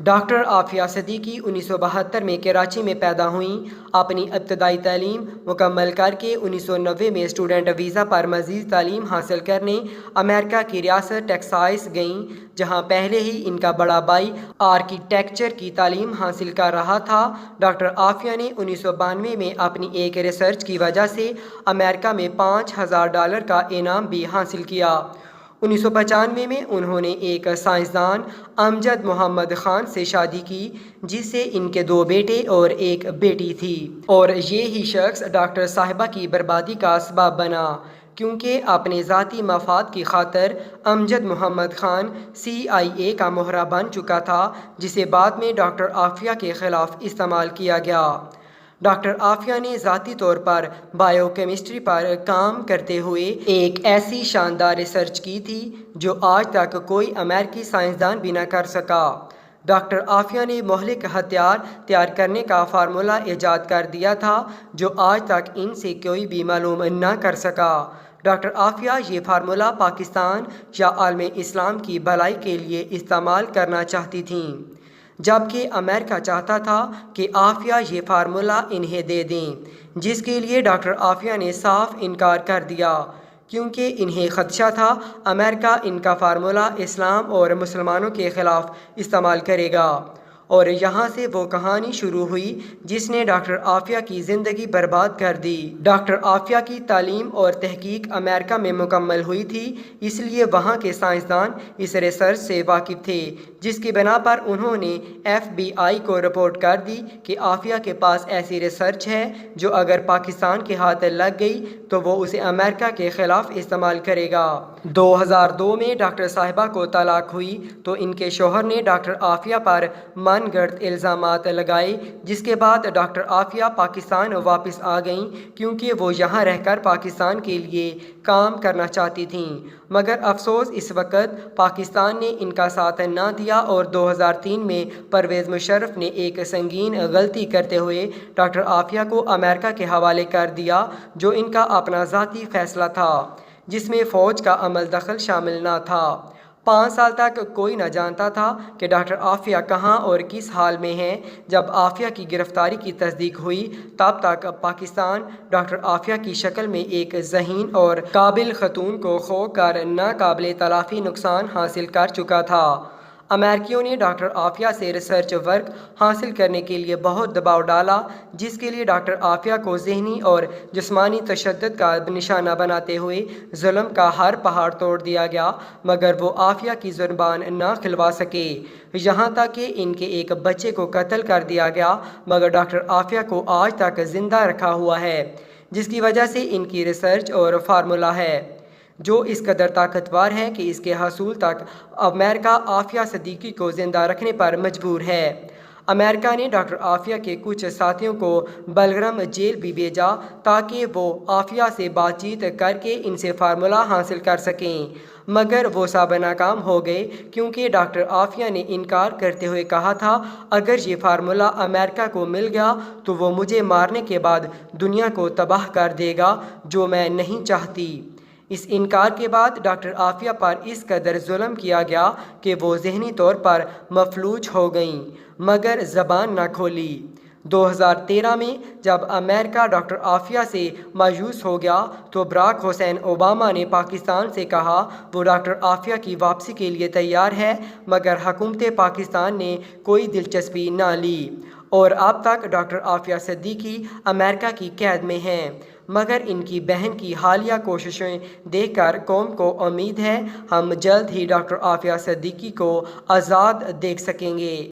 Doctor Aafia Siddiqui 1972 میں کراچی میں پیدا ہوئیں۔ اپنی ابتدائی تعلیم مکمل کر کے 1990 میں اسٹوڈنٹ ویزا پر مزید تعلیم حاصل کرنے امریکہ کی ریاست ٹیکساس گئیں، جہاں پہلے ہی ان کا بڑا بھائی آرکیٹیکچر کی تعلیم حاصل کر رہا تھا۔ ڈاکٹر عافیہ نے 1992 میں اپنی ایک ریسرچ کی وجہ سے امریکہ میں $5000 کا انعام بھی حاصل کیا۔ 1995 میں انہوں نے ایک سائنسدان امجد محمد خان سے شادی کی، جس سے ان کے 2 بیٹے اور ایک بیٹی تھی، اور یہی شخص ڈاکٹر صاحبہ کی بربادی کا سبب بنا، کیونکہ اپنے ذاتی مفاد کی خاطر امجد محمد خان CIA کا مہرہ بن چکا تھا، جسے بعد میں ڈاکٹر عافیہ کے خلاف استعمال کیا گیا۔ ڈاکٹر عافیہ نے ذاتی طور پر بائیو کیمسٹری پر کام کرتے ہوئے ایک ایسی شاندار ریسرچ کی تھی جو آج تک کوئی امریکی سائنسدان بھی نہ کر سکا۔ ڈاکٹر عافیہ نے مہلک ہتھیار تیار کرنے کا فارمولہ ایجاد کر دیا تھا جو آج تک ان سے کوئی بھی معلوم نہ کر سکا۔ ڈاکٹر عافیہ یہ فارمولہ پاکستان یا عالم اسلام کی بھلائی کے لیے استعمال کرنا چاہتی تھیں، جبکہ امریکہ چاہتا تھا کہ عافیہ یہ فارمولہ انہیں دے دیں، جس کے لیے ڈاکٹر عافیہ نے صاف انکار کر دیا، کیونکہ انہیں خدشہ تھا امریکہ ان کا فارمولہ اسلام اور مسلمانوں کے خلاف استعمال کرے گا۔ اور یہاں سے وہ کہانی شروع ہوئی جس نے ڈاکٹر عافیہ کی زندگی برباد کر دی۔ ڈاکٹر عافیہ کی تعلیم اور تحقیق امریکہ میں مکمل ہوئی تھی، اس لیے وہاں کے سائنسدان اس ریسرچ سے واقف تھے، جس کی بنا پر انہوں نے FBI کو رپورٹ کر دی کہ عافیہ کے پاس ایسی ریسرچ ہے جو اگر پاکستان کے ہاتھ لگ گئی تو وہ اسے امریکہ کے خلاف استعمال کرے گا۔ 2002 میں ڈاکٹر صاحبہ کو طلاق ہوئی تو ان کے شوہر نے ڈاکٹر عافیہ پر من گھڑت الزامات لگائے، جس کے بعد ڈاکٹر عافیہ پاکستان واپس آ گئیں، کیونکہ وہ یہاں رہ کر پاکستان کے لیے کام کرنا چاہتی تھیں، مگر افسوس اس وقت پاکستان نے ان کا ساتھ نہ دیا اور 2003 میں پرویز مشرف نے ایک سنگین غلطی کرتے ہوئے ڈاکٹر عافیہ کو امریکہ کے حوالے کر دیا، جو ان کا اپنا ذاتی فیصلہ تھا، جس میں فوج کا عمل دخل شامل نہ تھا۔ 5 سال تک کوئی نہ جانتا تھا کہ ڈاکٹر عافیہ کہاں اور کس حال میں ہیں۔ جب عافیہ کی گرفتاری کی تصدیق ہوئی، تب تک پاکستان ڈاکٹر عافیہ کی شکل میں ایک ذہین اور قابل خاتون کو کھو کر ناقابل تلافی نقصان حاصل کر چکا تھا۔ امریکیوں نے ڈاکٹر عافیہ سے ریسرچ ورک حاصل کرنے کے لیے بہت دباؤ ڈالا، جس کے لیے ڈاکٹر عافیہ کو ذہنی اور جسمانی تشدد کا نشانہ بناتے ہوئے ظلم کا ہر پہاڑ توڑ دیا گیا، مگر وہ عافیہ کی زبان نہ کھلوا سکے، یہاں تک کہ ان کے ایک بچے کو قتل کر دیا گیا، مگر ڈاکٹر عافیہ کو آج تک زندہ رکھا ہوا ہے، جس کی وجہ سے ان کی ریسرچ اور فارمولہ ہے، جو اس قدر طاقتور ہے کہ اس کے حصول تک امریکہ عافیہ صدیقی کو زندہ رکھنے پر مجبور ہے۔ امریکہ نے ڈاکٹر عافیہ کے کچھ ساتھیوں کو بلغرام جیل بھی بھیجا تاکہ وہ عافیہ سے بات چیت کر کے ان سے فارمولہ حاصل کر سکیں، مگر وہ سب ناکام ہو گئے، کیونکہ ڈاکٹر عافیہ نے انکار کرتے ہوئے کہا تھا اگر یہ فارمولہ امریکہ کو مل گیا تو وہ مجھے مارنے کے بعد دنیا کو تباہ کر دے گا، جو میں نہیں چاہتی۔ اس انکار کے بعد ڈاکٹر عافیہ پر اس قدر ظلم کیا گیا کہ وہ ذہنی طور پر مفلوج ہو گئیں، مگر زبان نہ کھولی۔ 2013 میں جب امریکہ ڈاکٹر عافیہ سے مایوس ہو گیا تو براک حسین اوباما نے پاکستان سے کہا وہ ڈاکٹر عافیہ کی واپسی کے لیے تیار ہے، مگر حکومت پاکستان نے کوئی دلچسپی نہ لی، اور اب تک ڈاکٹر عافیہ صدیقی امریکہ کی قید میں ہیں، مگر ان کی بہن کی حالیہ کوششیں دیکھ کر قوم کو امید ہے ہم جلد ہی ڈاکٹر عافیہ صدیقی کو آزاد دیکھ سکیں گے۔